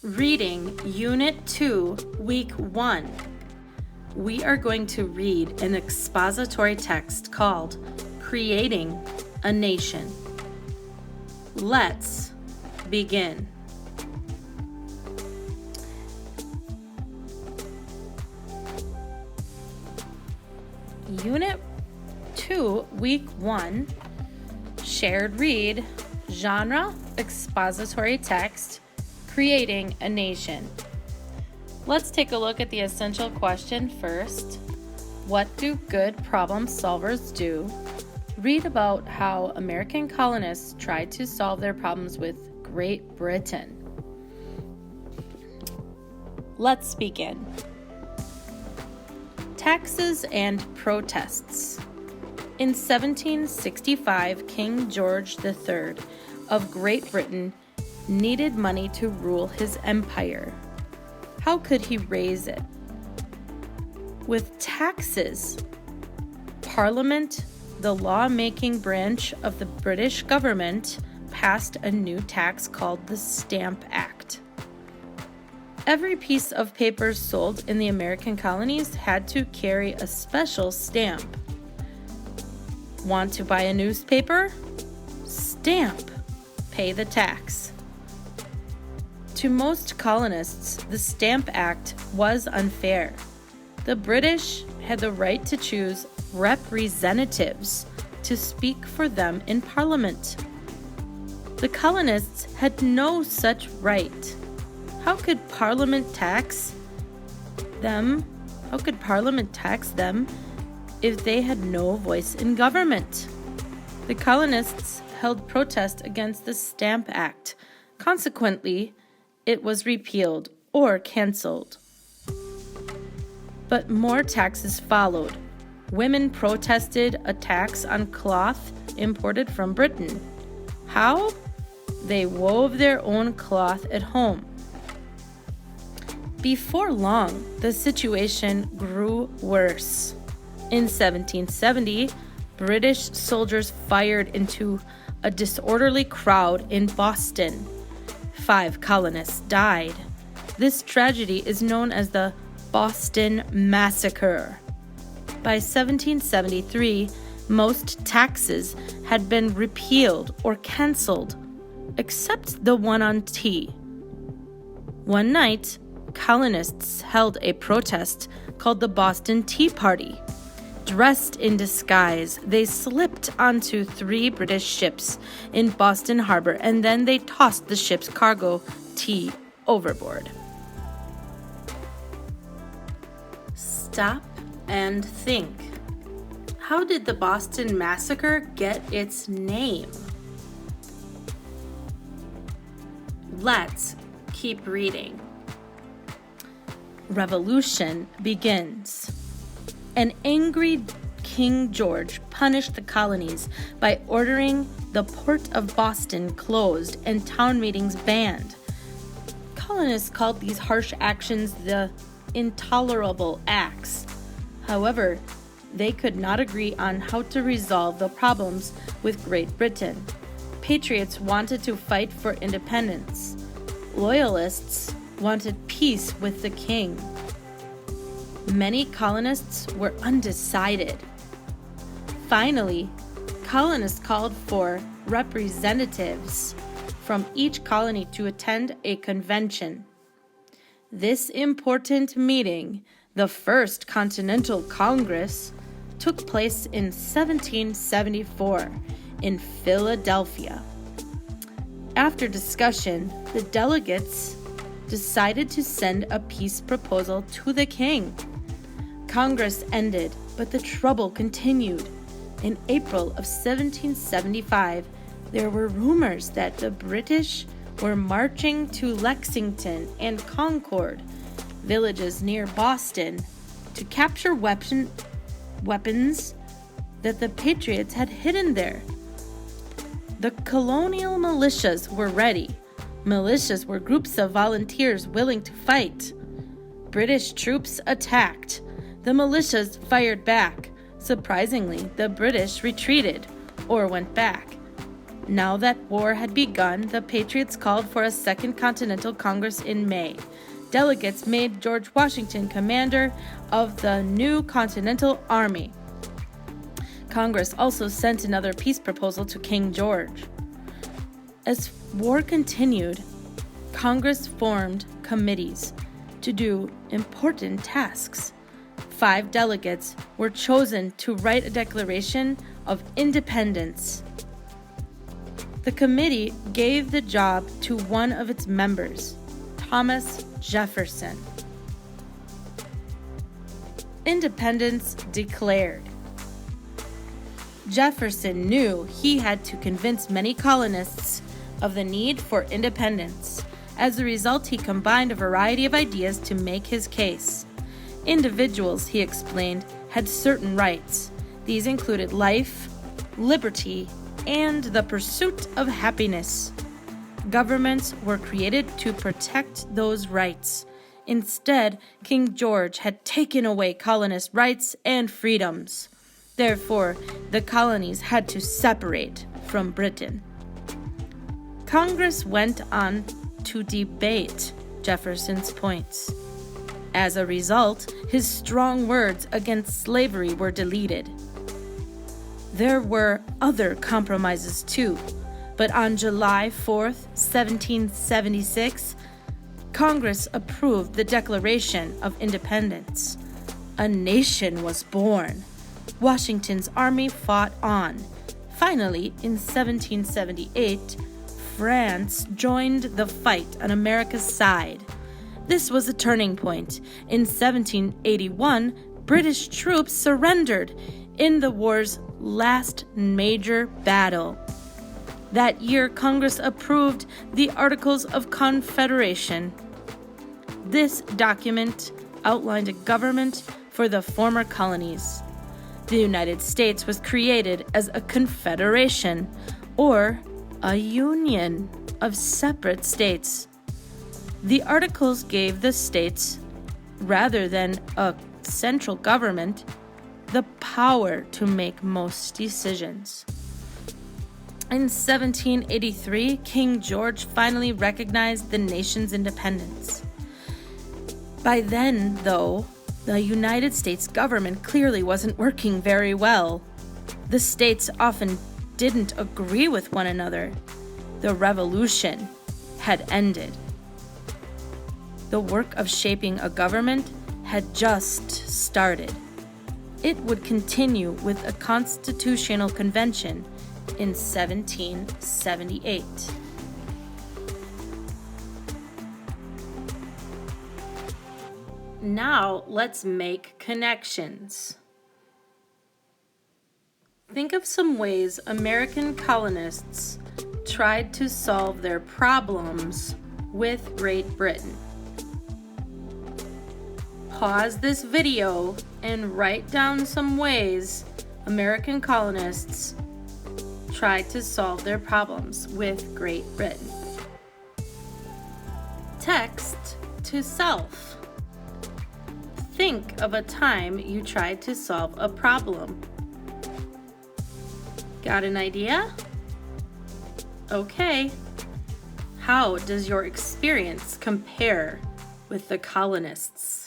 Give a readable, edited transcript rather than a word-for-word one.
Reading Unit 2, Week 1. We are going to read an expository text called Creating a Nation. Let's begin. Unit 2, Week 1, Shared Read, Genre, Expository Text, Creating a Nation. Let's take a look at the essential question first. What do good problem solvers do? Read about how American colonists tried to solve their problems with Great Britain. Let's begin. Taxes and protests. In 1765, King George III of Great Britain needed money to rule his empire. How could he raise it? With taxes. Parliament, the law-making branch of the British government, passed a new tax called the Stamp Act. Every piece of paper sold in the American colonies had to carry a special stamp. Want to buy a newspaper? Stamp. Pay the tax. To most colonists, the Stamp Act was unfair. The British had the right to choose representatives to speak for them in Parliament. The colonists had no such right. How could Parliament tax them? If they had no voice in government? The colonists held protest against the Stamp Act. Consequently, it was repealed or canceled. But more taxes followed. Women protested a tax on cloth imported from Britain. How? They wove their own cloth at home. Before long, the situation grew worse. In 1770, British soldiers fired into a disorderly crowd in Boston. 5 colonists died. This tragedy is known as the Boston Massacre. By 1773, most taxes had been repealed or canceled, except the one on tea. One night, colonists held a protest called the Boston Tea Party. Dressed in disguise, they slipped onto 3 British ships in Boston Harbor, and then they tossed the ship's cargo tea overboard. Stop and think. How did the Boston Massacre get its name? Let's keep reading. Revolution begins. An angry King George punished the colonies by ordering the port of Boston closed and town meetings banned. Colonists called these harsh actions the Intolerable Acts. However, they could not agree on how to resolve the problems with Great Britain. Patriots wanted to fight for independence. Loyalists wanted peace with the king. Many colonists were undecided. Finally, colonists called for representatives from each colony to attend a convention. This important meeting, the First Continental Congress, took place in 1774 in Philadelphia. After discussion, the delegates decided to send a peace proposal to the king. Congress ended, but the trouble continued. In April of 1775, there were rumors that the British were marching to Lexington and Concord, villages near Boston, to capture weapons that the Patriots had hidden there. The colonial militias were ready. Militias were groups of volunteers willing to fight. British troops attacked. The militias fired back. Surprisingly, the British retreated or went back. Now that war had begun, the Patriots called for a Second Continental Congress in May. Delegates made George Washington commander of the new Continental Army. Congress also sent another peace proposal to King George. As war continued, Congress formed committees to do important tasks. 5 delegates were chosen to write a Declaration of Independence. The committee gave the job to one of its members, Thomas Jefferson. Independence declared. Jefferson knew he had to convince many colonists of the need for independence. As a result, he combined a variety of ideas to make his case. Individuals, he explained, had certain rights. These included life, liberty, and the pursuit of happiness. Governments were created to protect those rights. Instead, King George had taken away colonist rights and freedoms. Therefore, the colonies had to separate from Britain. Congress went on to debate Jefferson's points. As a result, his strong words against slavery were deleted. There were other compromises too, but on July 4th, 1776, Congress approved the Declaration of Independence. A nation was born. Washington's army fought on. Finally, in 1778, France joined the fight on America's side. This was a turning point. In 1781, British troops surrendered in the war's last major battle. That year, Congress approved the Articles of Confederation. This document outlined a government for the former colonies. The United States was created as a confederation, or a union of separate states. The articles gave the states, rather than a central government, the power to make most decisions. In 1783, King George finally recognized the nation's independence. By then, though, the United States government clearly wasn't working very well. The states often didn't agree with one another. The revolution had ended. The work of shaping a government had just started. It would continue with a constitutional convention in 1778. Now let's make connections. Think of some ways American colonists tried to solve their problems with Great Britain. Pause this video and write down some ways American colonists tried to solve their problems with Great Britain. Text to self. Think of a time you tried to solve a problem. Got an idea? Okay. How does your experience compare with the colonists?